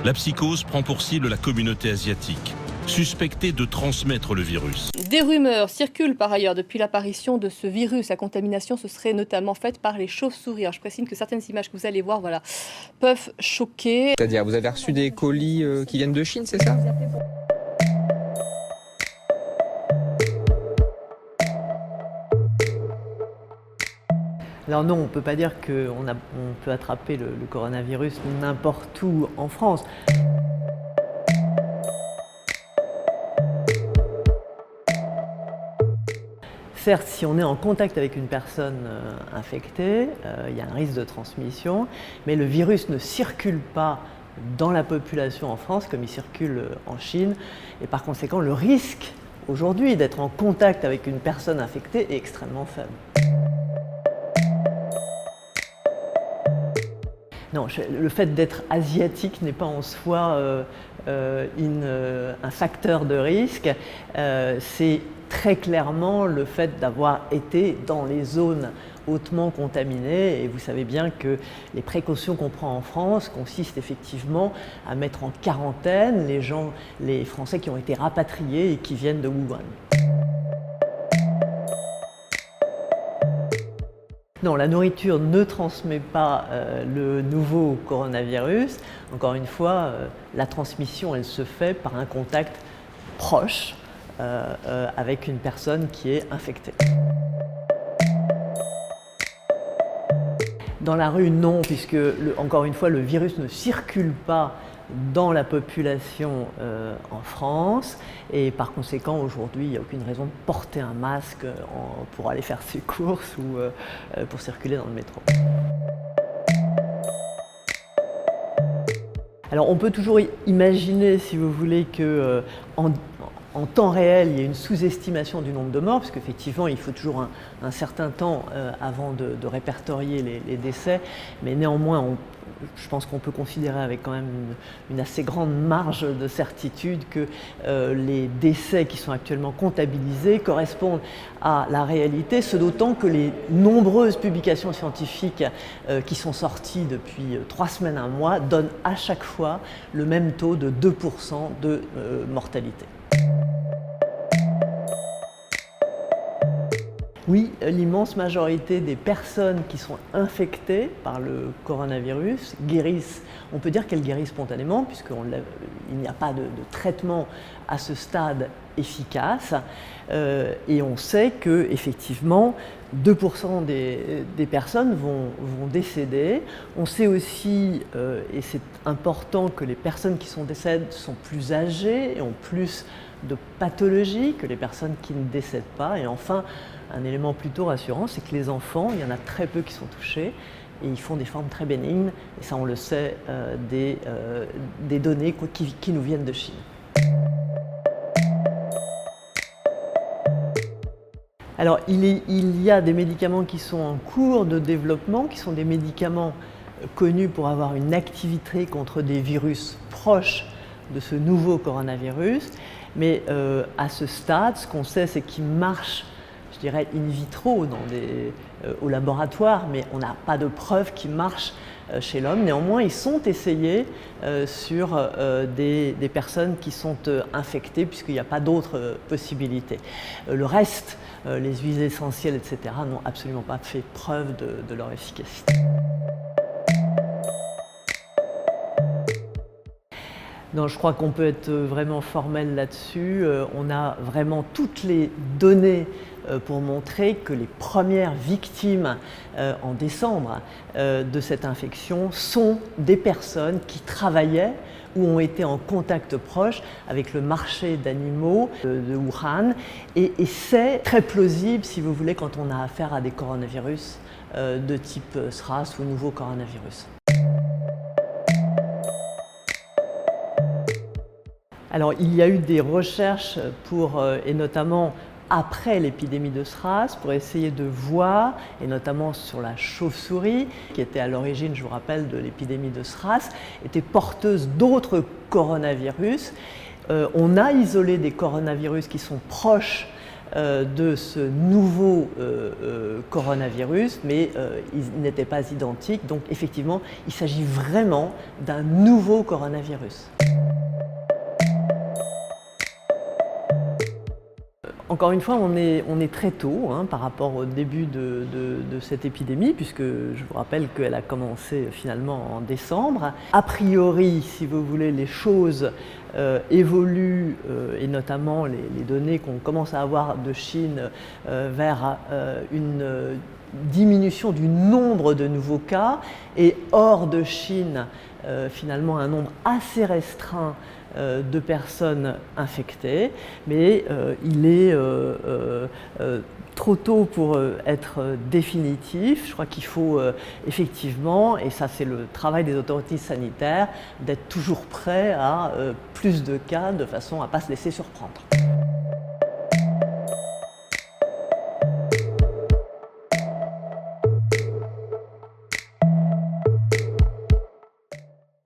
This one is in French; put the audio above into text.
La psychose prend pour cible la communauté asiatique, suspectée de transmettre le virus. Des rumeurs circulent par ailleurs depuis l'apparition de ce virus. La contamination se serait notamment faite par les chauves-souris. Alors, je précise que certaines images que vous allez voir peuvent choquer. C'est-à-dire, vous avez reçu des colis qui viennent de Chine, c'est ça ? Alors non, on ne peut pas dire qu'on peut attraper le coronavirus n'importe où en France. Certes, si on est en contact avec une personne infectée, il y a un risque de transmission, mais le virus ne circule pas dans la population en France comme il circule en Chine. Et par conséquent, le risque aujourd'hui d'être en contact avec une personne infectée est extrêmement faible. Non, le fait d'être asiatique n'est pas en soi un facteur de risque. C'est très clairement le fait d'avoir été dans les zones hautement contaminées. Et vous savez bien que les précautions qu'on prend en France consistent effectivement à mettre en quarantaine les Français qui ont été rapatriés et qui viennent de Wuhan. Non, la nourriture ne transmet pas le nouveau coronavirus. Encore une fois, la transmission, elle se fait par un contact proche avec une personne qui est infectée. Dans la rue, non, puisque, encore une fois, le virus ne circule pas dans la population en France et par conséquent aujourd'hui il n'y a aucune raison de porter un masque pour aller faire ses courses ou pour circuler dans le métro. Alors on peut toujours imaginer, si vous voulez, que en temps réel, il y a une sous-estimation du nombre de morts, parce qu'effectivement, il faut toujours un certain temps avant de répertorier les décès, mais néanmoins, je pense qu'on peut considérer avec quand même une assez grande marge de certitude que les décès qui sont actuellement comptabilisés correspondent à la réalité, ce d'autant que les nombreuses publications scientifiques qui sont sorties depuis 3 semaines, 1 mois, donnent à chaque fois le même taux de 2% de mortalité. Oui, l'immense majorité des personnes qui sont infectées par le coronavirus guérissent. On peut dire qu'elles guérissent spontanément puisqu'il n'y a pas de traitement à ce stade efficace. Et on sait que effectivement 2% des personnes vont décéder. On sait aussi, et c'est important, que les personnes qui sont décédées sont plus âgées et ont plus de pathologies que les personnes qui ne décèdent pas. Et enfin, un élément plutôt rassurant, c'est que les enfants, il y en a très peu qui sont touchés et ils font des formes très bénignes. Et ça, on le sait des données qui nous viennent de Chine. Alors, il y a des médicaments qui sont en cours de développement, qui sont des médicaments connus pour avoir une activité contre des virus proches de ce nouveau coronavirus. Mais à ce stade, ce qu'on sait, c'est qu'ils marchent, je dirais, in vitro au laboratoire, mais on n'a pas de preuve qu'ils marchent chez l'homme. Néanmoins, ils sont essayés sur des personnes qui sont infectées, puisqu'il n'y a pas d'autres possibilités. Le reste, les huiles essentielles, etc., n'ont absolument pas fait preuve de leur efficacité. Non, je crois qu'on peut être vraiment formel là-dessus. On a vraiment toutes les données pour montrer que les premières victimes en décembre de cette infection sont des personnes qui travaillaient ou ont été en contact proche avec le marché d'animaux de Wuhan. Et c'est très plausible, si vous voulez, quand on a affaire à des coronavirus de type SRAS ou nouveau coronavirus. Alors, il y a eu des recherches et notamment après l'épidémie de SRAS, pour essayer de voir, et notamment sur la chauve-souris, qui était à l'origine, je vous rappelle, de l'épidémie de SRAS, était porteuse d'autres coronavirus. On a isolé des coronavirus qui sont proches de ce nouveau coronavirus, mais ils n'étaient pas identiques. Donc effectivement, il s'agit vraiment d'un nouveau coronavirus. Encore une fois, on est très tôt par rapport au début de cette épidémie, puisque je vous rappelle qu'elle a commencé finalement en décembre. A priori, si vous voulez, les choses évoluent, et notamment les données qu'on commence à avoir de Chine vers une diminution du nombre de nouveaux cas, et hors de Chine, finalement un nombre assez restreint de personnes infectées, mais il est trop tôt pour être définitif. Je crois qu'il faut effectivement, et ça c'est le travail des autorités sanitaires, d'être toujours prêt à plus de cas de façon à ne pas se laisser surprendre.